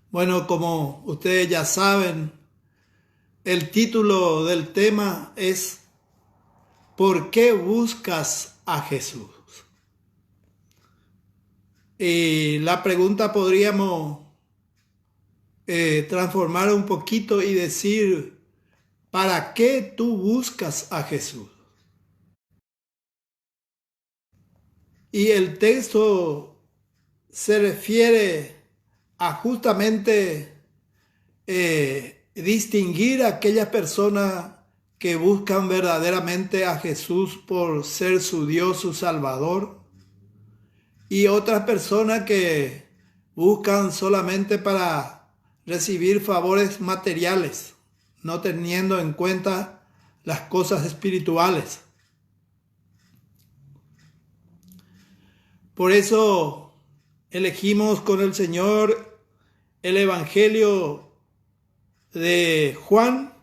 Bueno, como ustedes ya saben, el título del tema es ¿Por qué buscas a Jesús? Y la pregunta podríamos transformar un poquito y decir, ¿para qué tú buscas a Jesús? Y el texto se refiere a justamente distinguir a aquellas personas que buscan verdaderamente a Jesús por ser su Dios, su Salvador, y otras personas que buscan solamente para recibir favores materiales, no teniendo en cuenta las cosas espirituales. Por eso elegimos con el Señor el Evangelio de Juan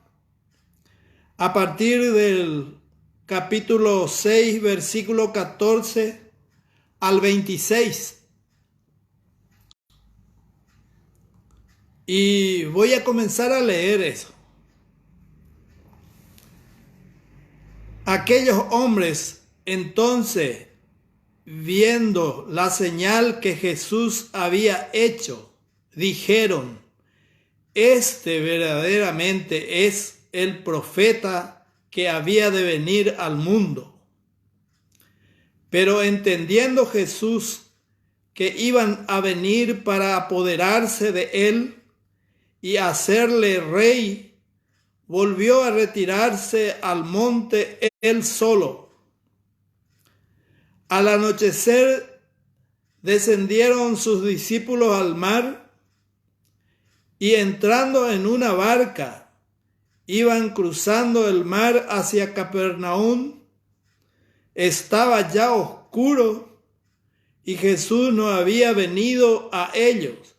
a partir del capítulo 6, versículo 14 al 26. Y voy a comenzar a leer eso. Aquellos hombres entonces, viendo la señal que Jesús había hecho, dijeron: este verdaderamente es el profeta que había de venir al mundo. Pero entendiendo Jesús que iban a venir para apoderarse de él y hacerle rey, volvió a retirarse al monte él solo. Al anochecer descendieron sus discípulos al mar y entrando en una barca, iban cruzando el mar hacia Capernaum. Estaba ya oscuro y Jesús no había venido a ellos.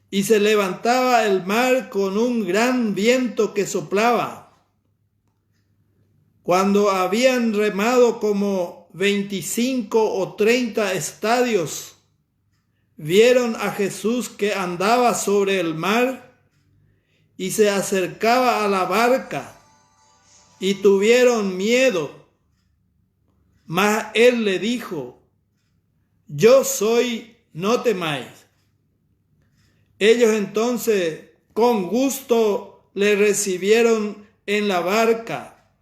Y se levantaba el mar con un gran viento que soplaba. Cuando habían remado como 25 o 30 estadios, vieron a Jesús que andaba sobre el mar y se acercaba a la barca, y tuvieron miedo. Mas él le dijo: yo soy, no temáis. Ellos entonces con gusto le recibieron en la barca,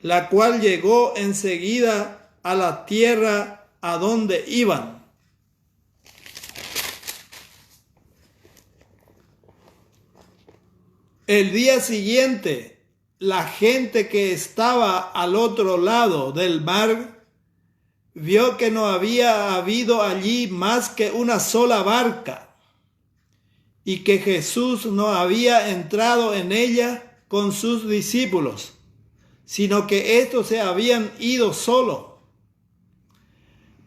la cual llegó enseguida a la tierra a donde iban. El día siguiente, la gente que estaba al otro lado del mar vio que no había habido allí más que una sola barca y que Jesús no había entrado en ella con sus discípulos, sino que estos se habían ido solos.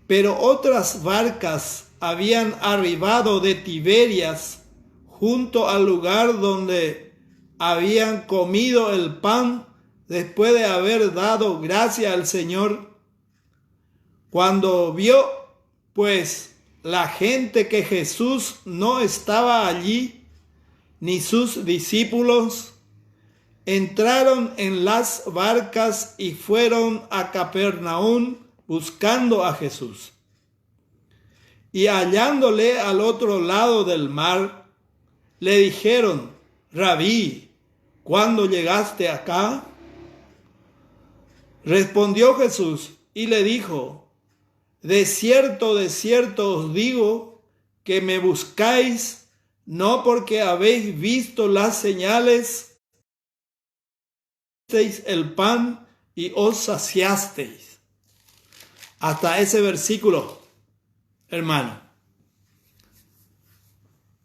Pero otras barcas habían arribado de Tiberias junto al lugar donde habían comido el pan después de haber dado gracias al Señor. Cuando vio, pues, la gente que Jesús no estaba allí, ni sus discípulos, entraron en las barcas y fueron a Capernaum buscando a Jesús. Y hallándole al otro lado del mar, le dijeron: Rabí, ¿cuándo llegaste acá? Respondió Jesús y le dijo: de cierto os digo que me buscáis no porque habéis visto las señales, el pan y os saciasteis. Hasta ese versículo, hermano.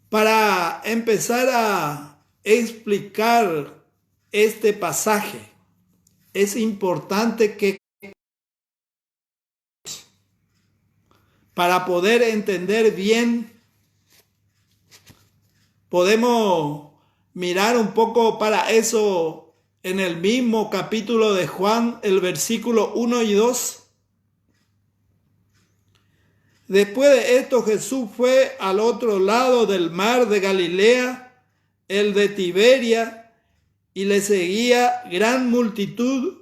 Para empezar a explicar este pasaje, es importante que para poder entender bien, podemos mirar un poco para eso en el mismo capítulo de Juan, el versículo 1 y 2. Después de esto Jesús fue al otro lado del mar de Galilea, el de Tiberia, y le seguía gran multitud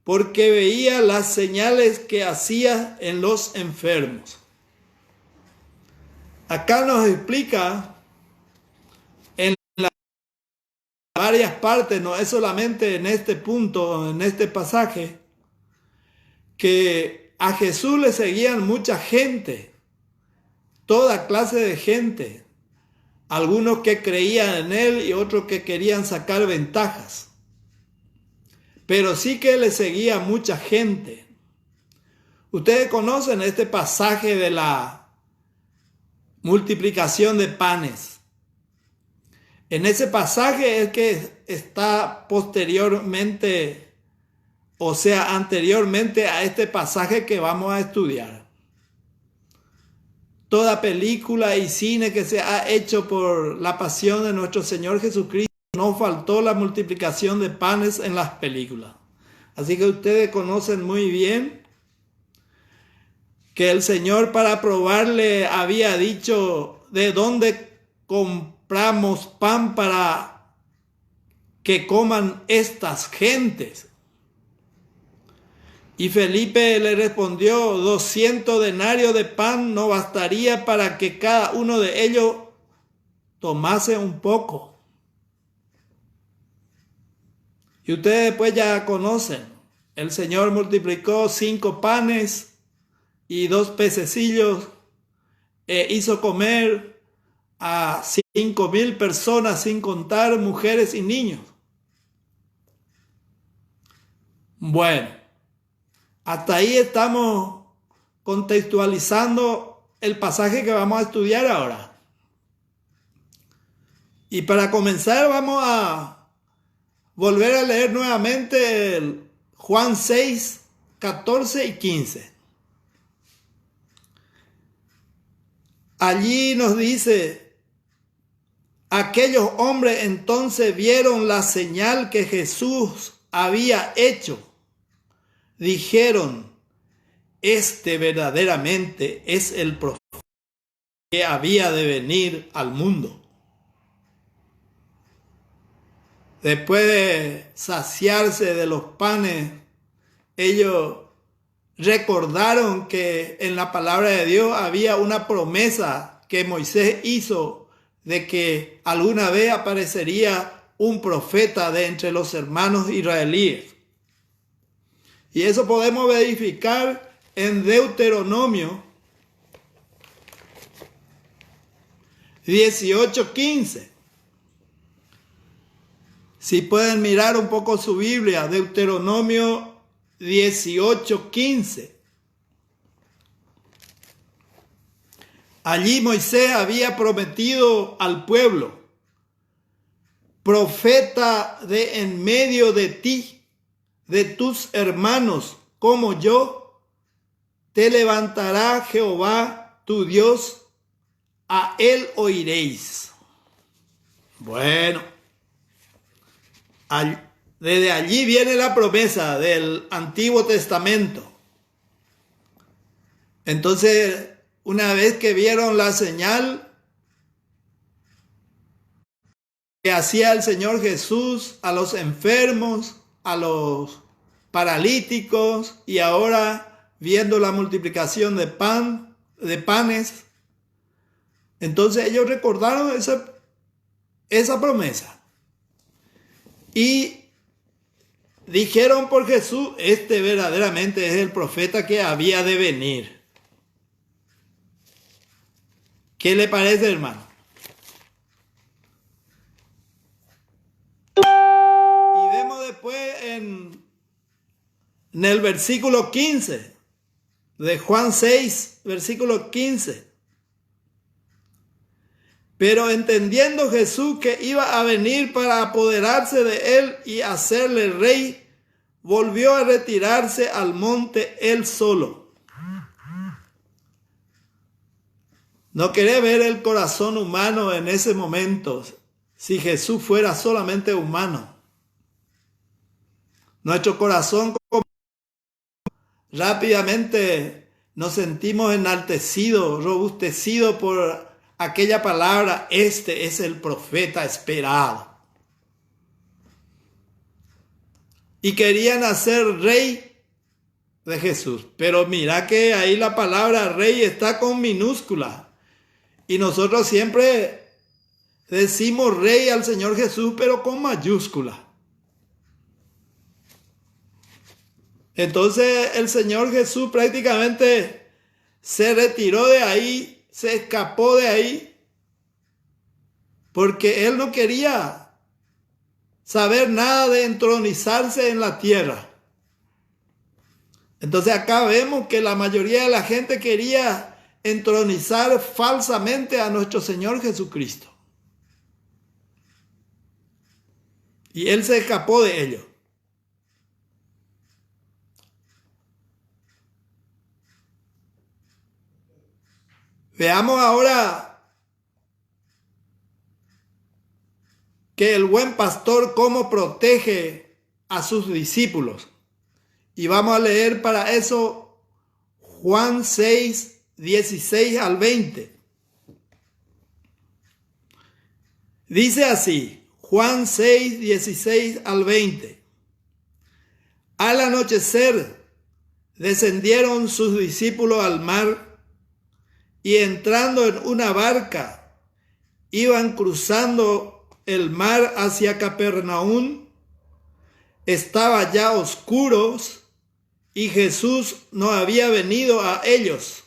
porque veía las señales que hacía en los enfermos. Acá nos explica en varias partes, no es solamente en este punto, en este pasaje, que a Jesús le seguían mucha gente, toda clase de gente, algunos que creían en él y otros que querían sacar ventajas. Pero sí que le seguía mucha gente. Ustedes conocen este pasaje de la multiplicación de panes. En ese pasaje es que está posteriormente, o sea, anteriormente a este pasaje que vamos a estudiar. Toda película y cine que se ha hecho por la pasión de nuestro Señor Jesucristo, no faltó la multiplicación de panes en las películas. Así que ustedes conocen muy bien que el Señor, para probarle, había dicho: ¿de dónde compramos pan para que coman estas gentes? Y Felipe le respondió: 200 denarios de pan no bastaría para que cada uno de ellos tomase un poco. Y ustedes después ya conocen, el Señor multiplicó 5 panes y 2 pececillos, hizo comer a 5,000 personas, sin contar mujeres y niños. Bueno, hasta ahí estamos contextualizando el pasaje que vamos a estudiar ahora. Y para comenzar vamos a volver a leer nuevamente el Juan 6, 14 y 15. Allí nos dice: aquellos hombres entonces vieron la señal que Jesús había hecho. Dijeron: este verdaderamente es el profeta que había de venir al mundo. Después de saciarse de los panes, ellos recordaron que en la palabra de Dios había una promesa que Moisés hizo de que alguna vez aparecería un profeta de entre los hermanos israelíes. Y eso podemos verificar en Deuteronomio 18:15. Si pueden mirar un poco su Biblia, Deuteronomio 18:15. Allí Moisés había prometido al pueblo: profeta de en medio de ti, de tus hermanos como yo, te levantará Jehová tu Dios, a él oiréis. Bueno, desde allí viene la promesa del Antiguo Testamento. Entonces, una vez que vieron la señal que hacía el Señor Jesús a los enfermos, a los paralíticos, y ahora viendo la multiplicación de panes, entonces ellos recordaron esa promesa. Y dijeron por Jesús: este verdaderamente es el profeta que había de venir. ¿Qué le parece, hermano? Y vemos después en el versículo 15 de Juan 6, versículo 15. Pero entendiendo Jesús que iba a venir para apoderarse de él y hacerle rey, volvió a retirarse al monte él solo. No quería ver el corazón humano en ese momento, si Jesús fuera solamente humano. Nuestro corazón rápidamente nos sentimos enaltecidos, robustecidos por aquella palabra: este es el profeta esperado. Y querían hacer rey de Jesús. Pero mira que ahí la palabra rey está con minúscula. Y nosotros siempre decimos rey al Señor Jesús, pero con mayúscula. Entonces el Señor Jesús prácticamente se retiró de ahí, se escapó de ahí, porque Él no quería saber nada de entronizarse en la tierra. Entonces acá vemos que la mayoría de la gente quería entronizar falsamente a nuestro Señor Jesucristo. Y Él se escapó de ello. Veamos ahora que el buen pastor cómo protege a sus discípulos. Y vamos a leer para eso Juan 6, 16 al 20. Dice así, Juan 6, 16 al 20. Al anochecer descendieron sus discípulos al mar y entrando en una barca iban cruzando el mar hacia Capernaum. Estaba ya oscuros y Jesús no había venido a ellos.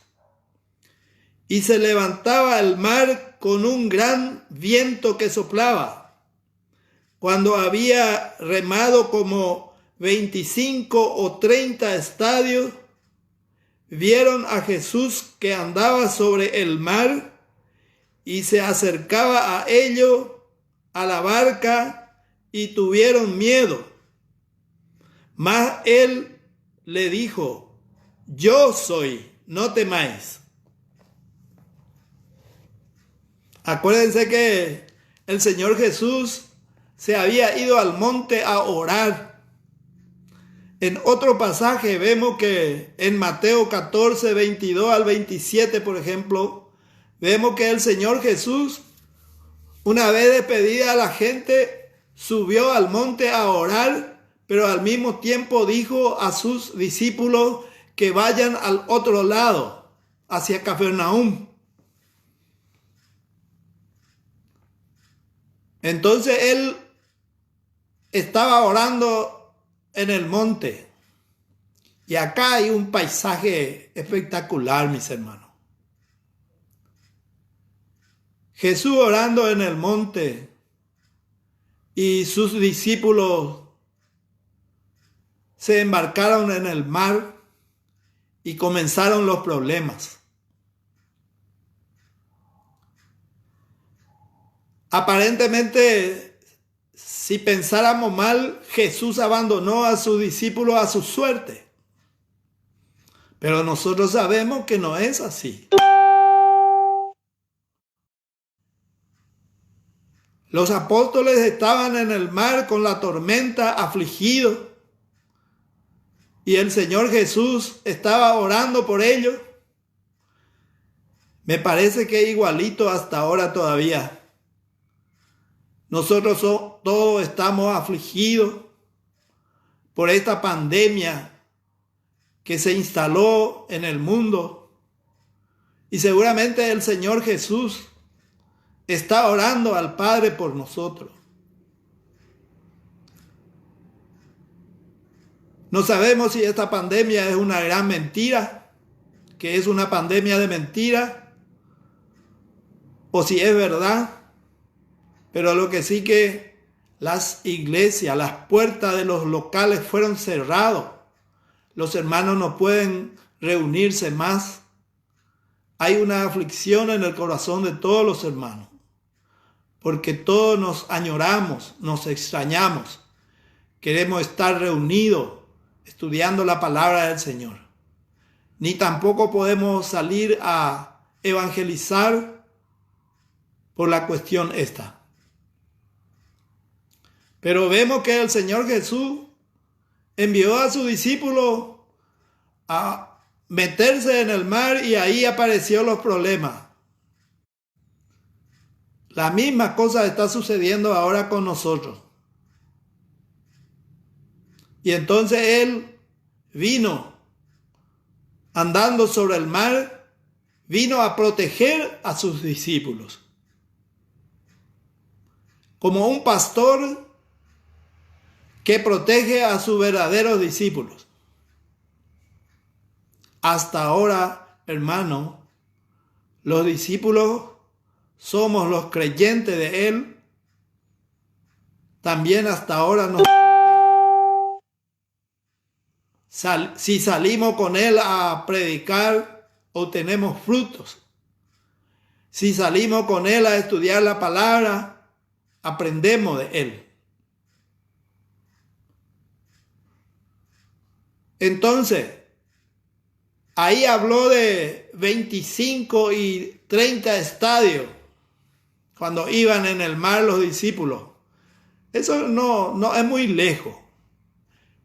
Y se levantaba el mar con un gran viento que soplaba. Cuando había remado como 25 o 30 estadios, vieron a Jesús que andaba sobre el mar y se acercaba a ellos, a la barca, y tuvieron miedo. Mas él le dijo: yo soy, no temáis. Acuérdense que el Señor Jesús se había ido al monte a orar. En otro pasaje vemos que en Mateo 14, 22 al 27, por ejemplo, vemos que el Señor Jesús, una vez despedida a la gente, subió al monte a orar, pero al mismo tiempo dijo a sus discípulos que vayan al otro lado, hacia Capernaum. Entonces él estaba orando en el monte. Y acá hay un paisaje espectacular, mis hermanos. Jesús orando en el monte y sus discípulos se embarcaron en el mar y comenzaron los problemas. Aparentemente, si pensáramos mal, Jesús abandonó a sus discípulos a su suerte. Pero nosotros sabemos que no es así. Los apóstoles estaban en el mar con la tormenta, afligidos, y el Señor Jesús estaba orando por ellos. Me parece que igualito hasta ahora todavía. Nosotros todos estamos afligidos por esta pandemia que se instaló en el mundo. Y seguramente el Señor Jesús está orando al Padre por nosotros. No sabemos si esta pandemia es una gran mentira, que es una pandemia de mentira, o si es verdad. Pero lo que sí que las iglesias, las puertas de los locales fueron cerrados. Los hermanos no pueden reunirse más. Hay una aflicción en el corazón de todos los hermanos, porque todos nos añoramos, nos extrañamos. Queremos estar reunidos estudiando la palabra del Señor. Ni tampoco podemos salir a evangelizar por la cuestión esta. Pero vemos que el Señor Jesús envió a sus discípulos a meterse en el mar y ahí aparecieron los problemas. La misma cosa está sucediendo ahora con nosotros. Y entonces Él vino andando sobre el mar, vino a proteger a sus discípulos. Como un pastor que protege a sus verdaderos discípulos. Hasta ahora, hermano, los discípulos somos los creyentes de Él. También hasta ahora nos si salimos con Él a predicar, obtenemos frutos. Si salimos con Él a estudiar la palabra, aprendemos de Él. Entonces, ahí habló de 25 y 30 estadios cuando iban en el mar los discípulos. Eso no es muy lejos.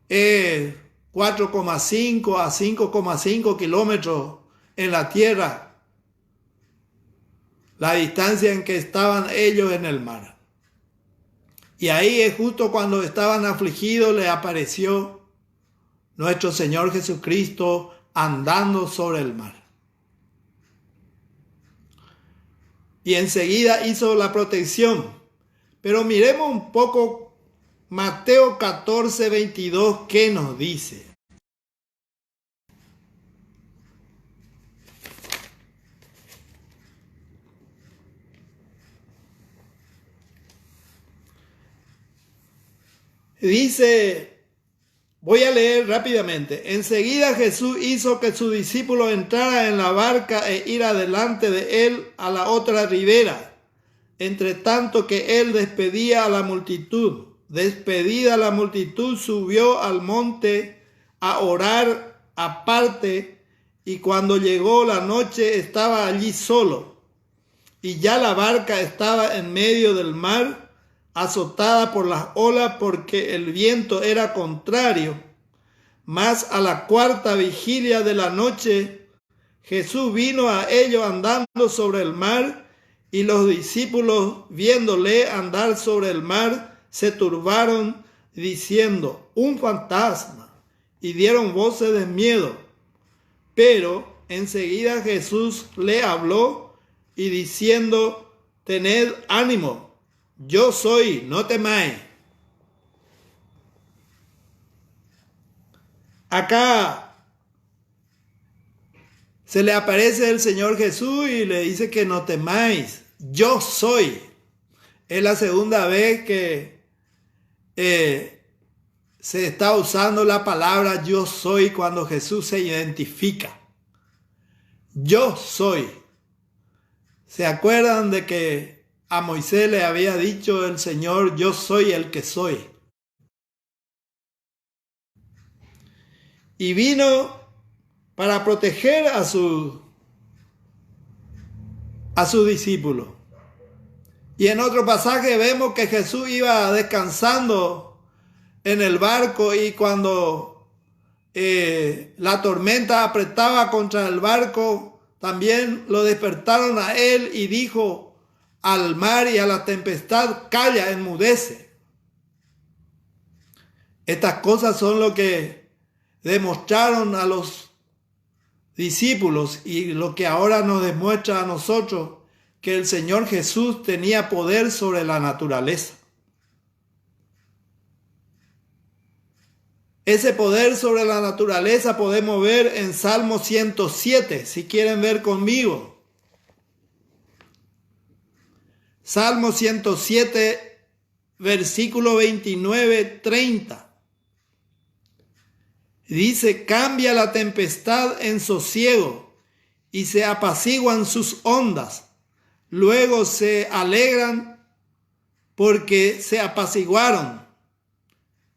4,5 a 5,5 kilómetros en la tierra, la distancia en que estaban ellos en el mar. Y ahí es justo cuando estaban afligidos, le apareció nuestro Señor Jesucristo andando sobre el mar. Y enseguida hizo la protección. Pero miremos un poco Mateo 14, 22, ¿qué nos dice? Dice, voy a leer rápidamente. Enseguida Jesús hizo que sus discípulos entraran en la barca e ir adelante de él a la otra ribera, entre tanto que él despedía a la multitud. Despedida la multitud, subió al monte a orar aparte, y cuando llegó la noche estaba allí solo. Y ya la barca estaba en medio del mar, azotada por las olas porque el viento era contrario. Mas a la cuarta vigilia de la noche, Jesús vino a ellos andando sobre el mar, y los discípulos, viéndole andar sobre el mar, se turbaron diciendo, un fantasma, y dieron voces de miedo. Pero enseguida Jesús le habló y diciendo, tened ánimo, yo soy, no temáis. Acá se le aparece el Señor Jesús y le dice que no temáis, yo soy. Es la segunda vez que se está usando la palabra yo soy cuando Jesús se identifica. Yo soy. ¿Se acuerdan de que a Moisés le había dicho el Señor, yo soy el que soy? Y vino para proteger a sus discípulos. Y en otro pasaje vemos que Jesús iba descansando en el barco, y cuando la tormenta apretaba contra el barco, también lo despertaron a él y dijo al mar y a la tempestad, calla, enmudece. Estas cosas son lo que demostraron a los discípulos y lo que ahora nos demuestra a nosotros, que el Señor Jesús tenía poder sobre la naturaleza. Ese poder sobre la naturaleza podemos ver en Salmo 107, si quieren ver conmigo. Salmo 107, versículo 29-30. Dice, cambia la tempestad en sosiego y se apaciguan sus ondas. Luego se alegran porque se apaciguaron,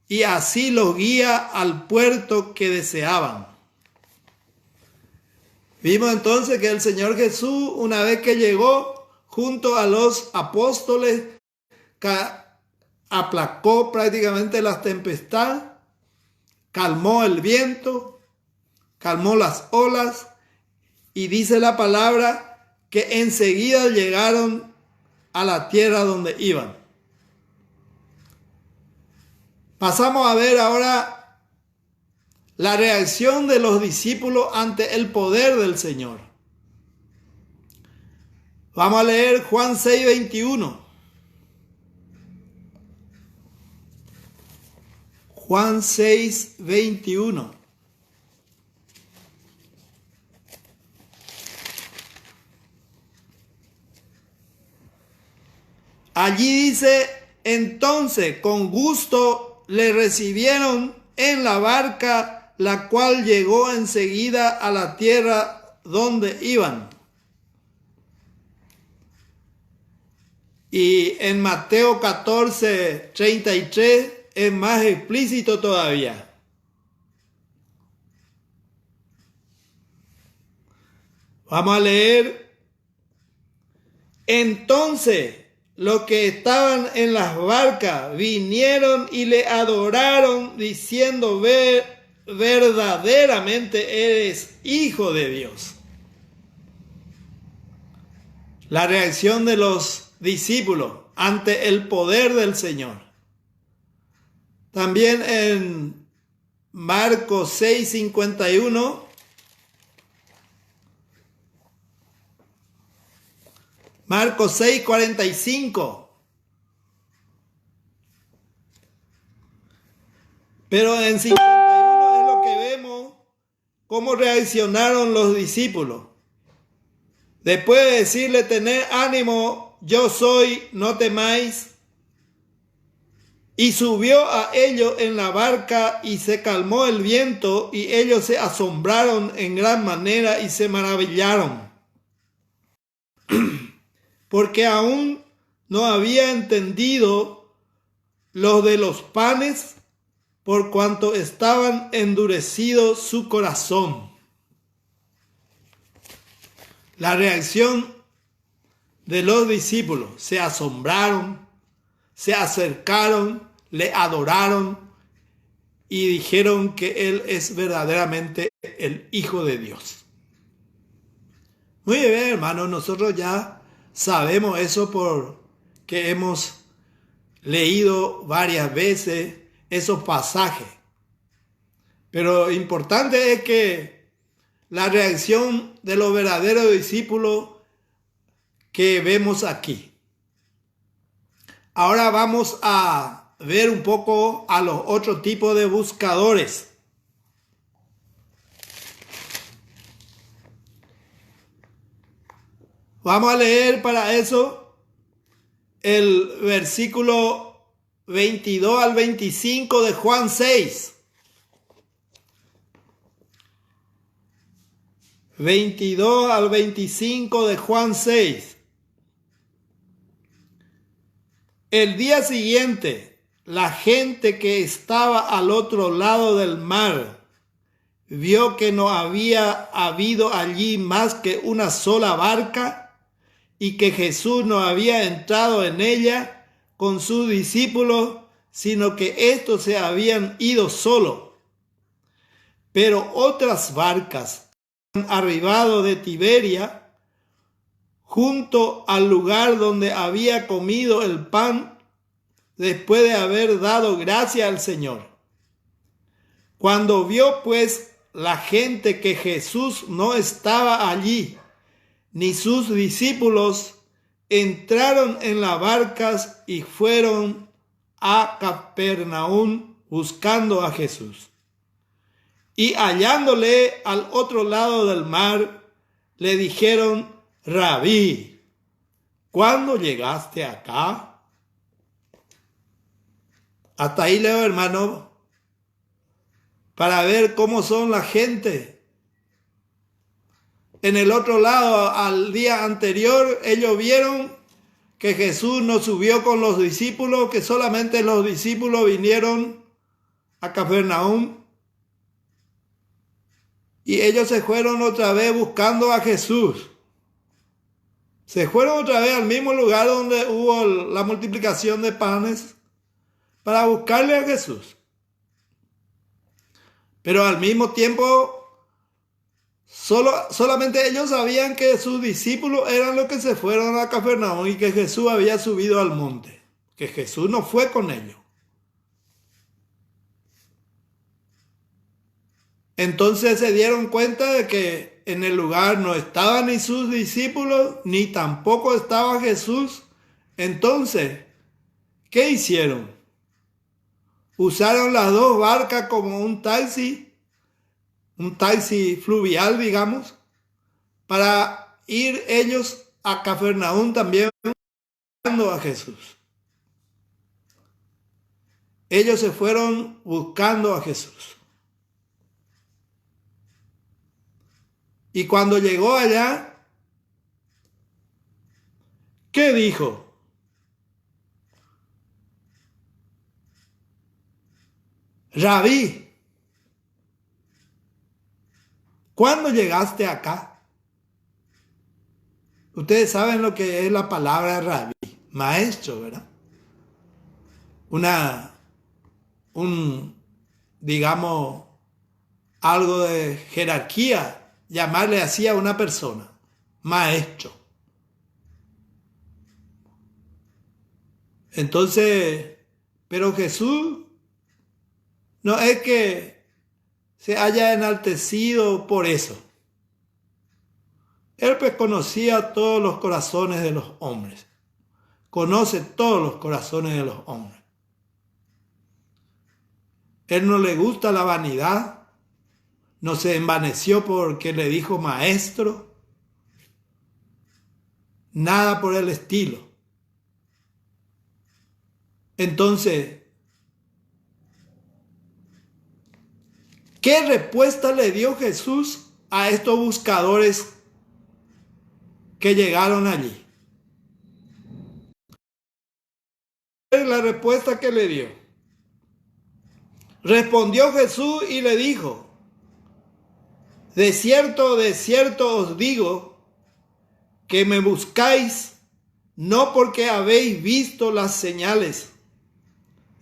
y así los guía al puerto que deseaban. Vimos entonces que el Señor Jesús, una vez que llegó junto a los apóstoles, aplacó prácticamente las tempestades, calmó el viento, calmó las olas, y dice la palabra que enseguida llegaron a la tierra donde iban. Pasamos a ver ahora la reacción de los discípulos ante el poder del Señor. Vamos a leer Juan 6:21. Juan 6:21. Allí dice, entonces con gusto le recibieron en la barca, la cual llegó enseguida a la tierra donde iban. Y en Mateo 14:33 es más explícito todavía. Vamos a leer. Entonces los que estaban en las barcas vinieron y le adoraron, diciendo, verdaderamente eres hijo de Dios. La reacción de los discípulos ante el poder del Señor. También en Marcos 6:51. Marcos 6:45. Pero en 51 es lo que vemos cómo reaccionaron los discípulos. Después de decirle, tened ánimo, yo soy, no temáis. Y subió a ellos en la barca y se calmó el viento, y ellos se asombraron en gran manera y se maravillaron. Porque aún no había entendido lo de los panes, por cuanto estaban endurecido su corazón. La reacción de los discípulos: se asombraron, se acercaron, le adoraron y dijeron que Él es verdaderamente el Hijo de Dios. Muy bien, hermanos, nosotros ya sabemos eso porque hemos leído varias veces esos pasajes. Pero importante es que la reacción de los verdaderos discípulos que vemos aquí. Ahora vamos a ver un poco a los otros tipos de buscadores. Vamos a leer para eso el versículo 22 al 25 de Juan 6. 22 al 25 de Juan 6. El día siguiente, la gente que estaba al otro lado del mar vio que no había habido allí más que una sola barca y que Jesús no había entrado en ella con sus discípulos, sino que estos se habían ido solos. Pero otras barcas han arribado de Tiberia, junto al lugar donde había comido el pan, después de haber dado gracias al Señor. Cuando vio pues la gente que Jesús no estaba allí, ni sus discípulos, entraron en las barcas y fueron a Capernaum buscando a Jesús. Y hallándole al otro lado del mar, le dijeron: Rabí, ¿cuándo llegaste acá? Hasta ahí leo, hermano, para ver cómo son la gente. En el otro lado, al día anterior, ellos vieron que Jesús no subió con los discípulos, que solamente los discípulos vinieron a Capernaum. Y ellos se fueron otra vez buscando a Jesús. Se fueron otra vez al mismo lugar donde hubo la multiplicación de panes para buscarle a Jesús. Pero al mismo tiempo Solamente ellos sabían que sus discípulos eran los que se fueron a Cafarnaúm y que Jesús había subido al monte, que Jesús no fue con ellos. Entonces se dieron cuenta de que en el lugar no estaban ni sus discípulos, ni tampoco estaba Jesús. Entonces, ¿qué hicieron? Usaron las dos barcas como un taxi fluvial, digamos, para ir ellos a Cafarnaúm también buscando a Jesús. Ellos se fueron buscando a Jesús. Y cuando llegó allá, ¿qué dijo? Rabí, ¿cuándo llegaste acá? Ustedes saben lo que es la palabra rabí, maestro, ¿verdad? Digamos, algo de jerarquía, llamarle así a una persona, maestro. Entonces, pero Jesús no es que se haya enaltecido por eso. Él pues conocía todos los corazones de los hombres. Conoce todos los corazones de los hombres. Él no le gusta la vanidad. No se envaneció porque le dijo maestro. Nada por el estilo. Entonces, ¿qué respuesta le dio Jesús a estos buscadores que llegaron allí? La respuesta que le dio. Respondió Jesús y le dijo: de cierto os digo, que me buscáis no porque habéis visto las señales,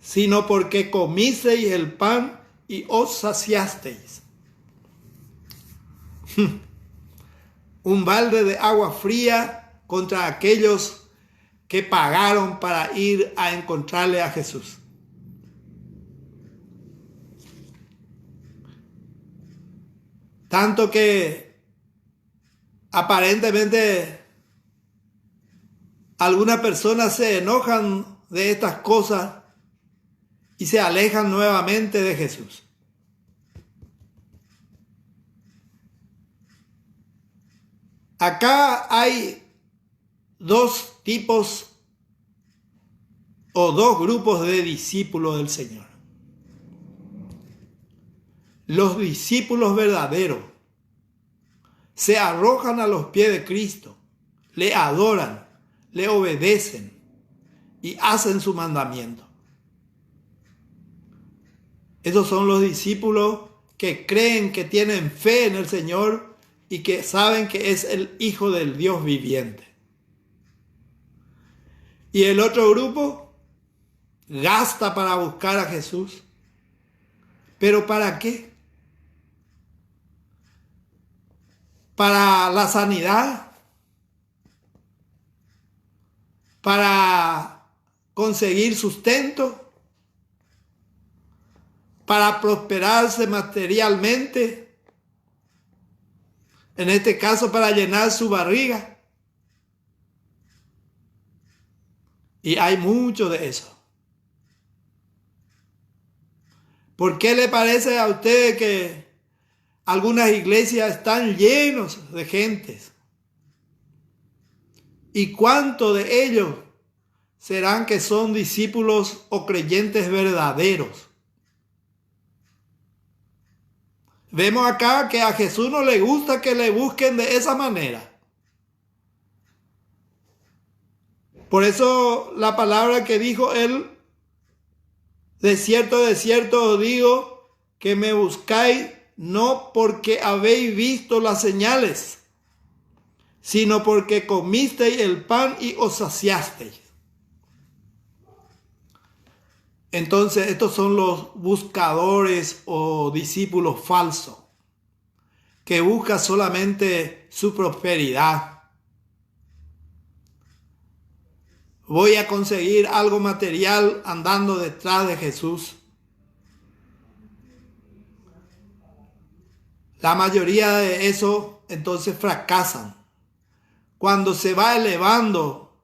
sino porque comisteis el pan y os saciasteis. Un balde de agua fría contra aquellos que pagaron para ir a encontrarle a Jesús. Tanto que aparentemente algunas personas se enojan de estas cosas y se alejan nuevamente de Jesús. Acá hay dos tipos o dos grupos de discípulos del Señor. Los discípulos verdaderos se arrojan a los pies de Cristo, le adoran, le obedecen y hacen su mandamiento. Esos son los discípulos que creen que tienen fe en el Señor y que saben que es el Hijo del Dios viviente. Y el otro grupo gasta para buscar a Jesús. ¿Pero para qué? ¿Para la sanidad? ¿Para conseguir sustento? ¿Para prosperarse materialmente? En este caso, para llenar su barriga. Y hay mucho de eso. ¿Por qué le parece a usted que algunas iglesias están llenos de gentes? ¿Y cuántos de ellos serán que son discípulos o creyentes verdaderos? Vemos acá que a Jesús no le gusta que le busquen de esa manera. Por eso la palabra que dijo él: de cierto os digo, que me buscáis no porque habéis visto las señales, sino porque comisteis el pan y os saciasteis. Entonces, estos son los buscadores o discípulos falsos, que busca solamente su prosperidad. Voy a conseguir algo material andando detrás de Jesús. La mayoría de eso entonces fracasan. Cuando se va elevando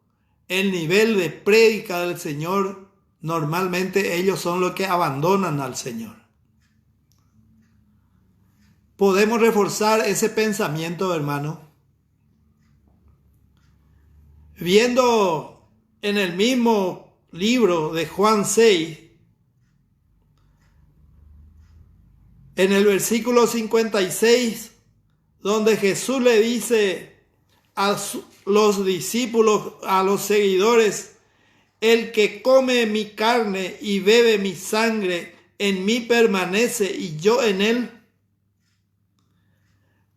el nivel de prédica del Señor, normalmente ellos son los que abandonan al Señor. Podemos reforzar ese pensamiento, hermano, viendo en el mismo libro de Juan 6, en el versículo 56, donde Jesús le dice a los discípulos, a los seguidores: el que come mi carne y bebe mi sangre, en mí permanece y yo en él.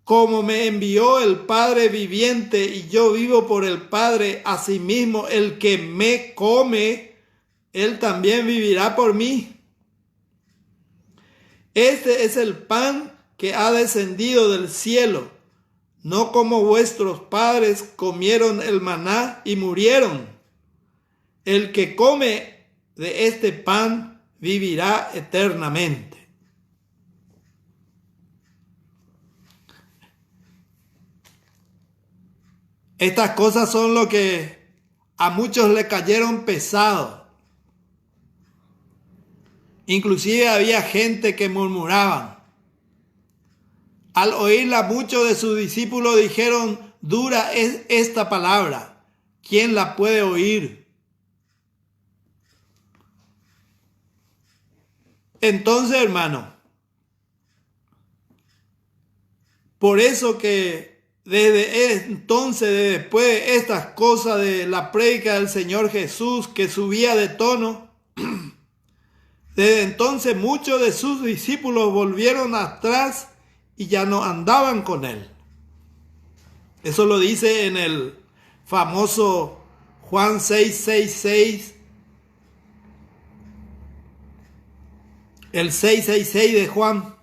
Como me envió el Padre viviente y yo vivo por el Padre, asimismo el que me come, él también vivirá por mí. Este es el pan que ha descendido del cielo, no como vuestros padres comieron el maná y murieron. El que come de este pan vivirá eternamente. Estas cosas son lo que a muchos le cayeron pesado. Inclusive había gente que murmuraban. Al oírla, muchos de sus discípulos dijeron: dura es esta palabra, ¿quién la puede oír? Entonces, hermano, por eso que después de estas cosas de la prédica del Señor Jesús, que subía de tono, desde entonces muchos de sus discípulos volvieron atrás y ya no andaban con él. Eso lo dice en el famoso Juan 6:66, el 6:66 de Juan.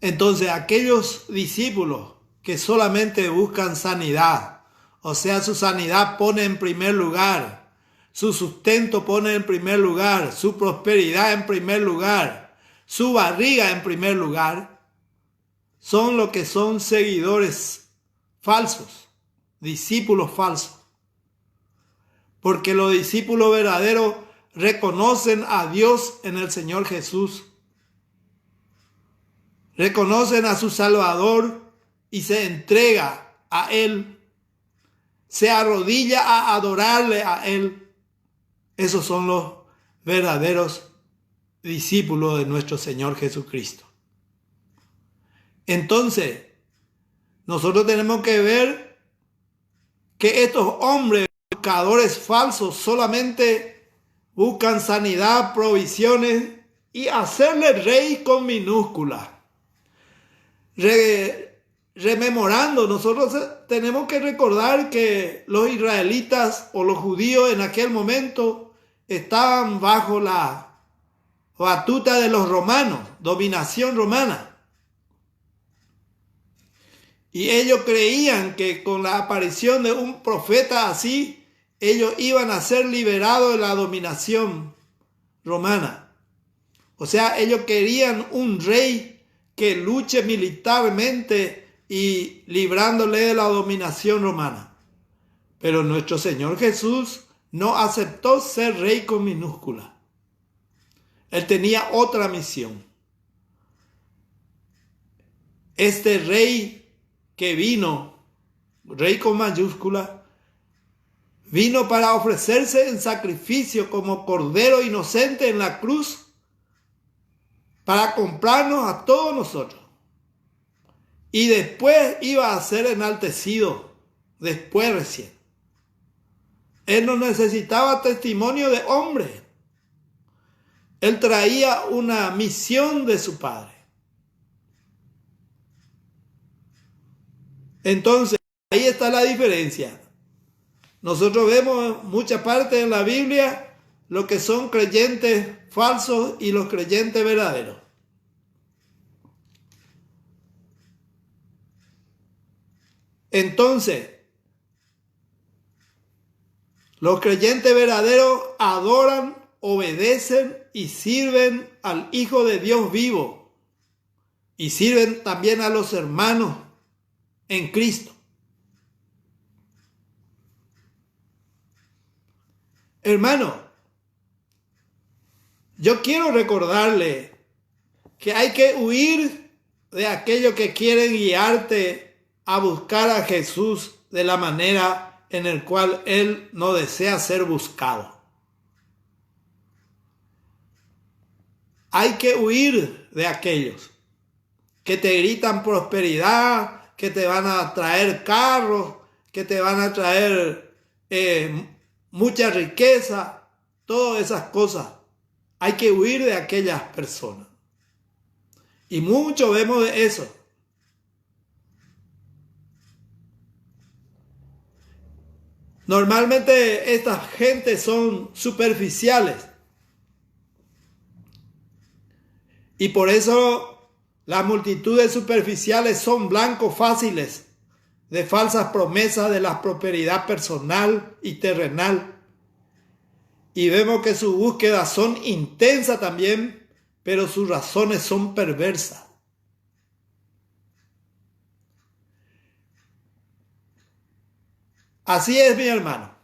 Entonces, aquellos discípulos que solamente buscan sanidad, o sea, su sanidad pone en primer lugar, su sustento pone en primer lugar, su prosperidad en primer lugar, su barriga en primer lugar, son lo que son seguidores falsos, discípulos falsos. Porque los discípulos verdaderos reconocen a Dios en el Señor Jesús. Reconocen a su Salvador y se entrega a Él. Se arrodilla a adorarle a Él. Esos son los verdaderos discípulos de nuestro Señor Jesucristo. Entonces, nosotros tenemos que ver que estos hombres buscadores falsos solamente buscan sanidad, provisiones y hacerle rey con minúscula. Rememorando, nosotros tenemos que recordar que los israelitas o los judíos en aquel momento estaban bajo la batuta de los romanos, dominación romana. Y ellos creían que con la aparición de un profeta así, ellos iban a ser liberados de la dominación romana. O sea, ellos querían un rey que luche militarmente y librándole de la dominación romana. Pero nuestro Señor Jesús no aceptó ser rey con minúscula. Él tenía otra misión. Este rey que vino, rey con mayúscula, vino para ofrecerse en sacrificio como cordero inocente en la cruz, para comprarnos a todos nosotros. Y después iba a ser enaltecido, después recién. Él no necesitaba testimonio de hombre. Él traía una misión de su Padre. Entonces, ahí está la diferencia. Nosotros vemos en muchas partes en la Biblia lo que son creyentes falsos y los creyentes verdaderos. Entonces, los creyentes verdaderos adoran, obedecen y sirven al Hijo de Dios vivo. Y sirven también a los hermanos en Cristo. Hermano, yo quiero recordarle que hay que huir de aquellos que quieren guiarte a buscar a Jesús de la manera en la cual Él no desea ser buscado. Hay que huir de aquellos que te gritan prosperidad, que te van a traer carros, que te van a traer mucha riqueza, todas esas cosas. Hay que huir de aquellas personas. Y mucho vemos de eso. Normalmente estas gentes son superficiales. Y por eso las multitudes superficiales son blancos fáciles de falsas promesas de la prosperidad personal y terrenal. Y vemos que sus búsquedas son intensas también, pero sus razones son perversas. Así es, mi hermano.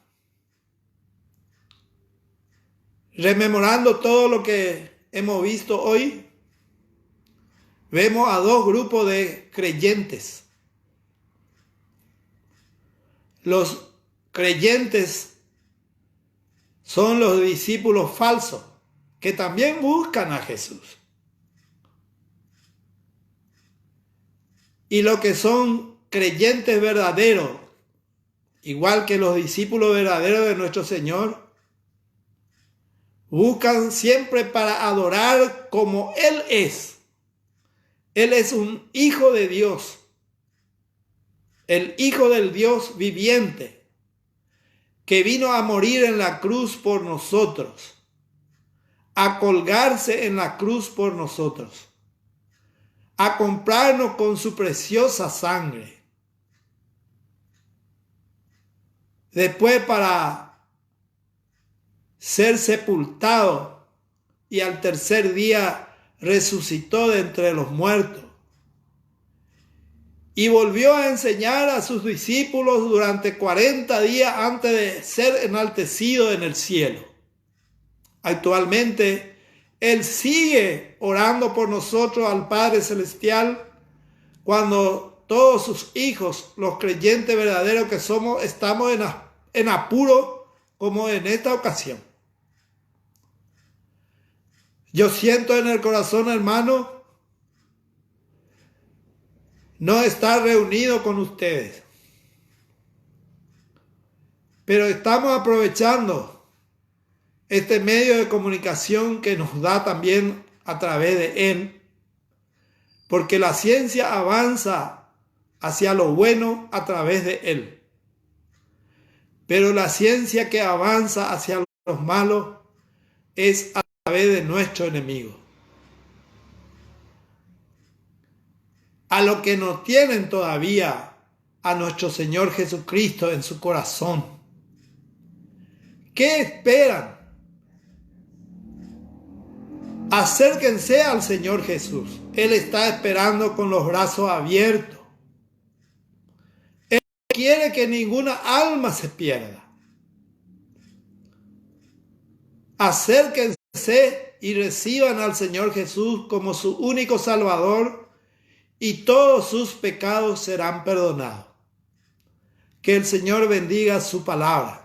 Rememorando todo lo que hemos visto hoy, vemos a dos grupos de creyentes. Los creyentes son los discípulos falsos que también buscan a Jesús. Y los que son creyentes verdaderos, igual que los discípulos verdaderos de nuestro Señor, buscan siempre para adorar como Él es. Él es un Hijo de Dios, el Hijo del Dios viviente, que vino a morir en la cruz por nosotros, a colgarse en la cruz por nosotros, a comprarnos con su preciosa sangre. Después para ser sepultado y al tercer día resucitó de entre los muertos. Y volvió a enseñar a sus discípulos durante 40 días antes de ser enaltecido en el cielo. Actualmente, Él sigue orando por nosotros al Padre Celestial cuando todos sus hijos, los creyentes verdaderos que somos, estamos en apuro como en esta ocasión. Yo siento en el corazón, hermano, no estar reunido con ustedes, pero estamos aprovechando este medio de comunicación que nos da también a través de Él, porque la ciencia avanza hacia lo bueno a través de Él, pero la ciencia que avanza hacia los malos es a través de nuestro enemigo. A los que no tienen todavía a nuestro Señor Jesucristo en su corazón, ¿qué esperan? Acérquense al Señor Jesús. Él está esperando con los brazos abiertos. Él quiere que ninguna alma se pierda. Acérquense y reciban al Señor Jesús como su único Salvador, y todos sus pecados serán perdonados. Que el Señor bendiga su palabra.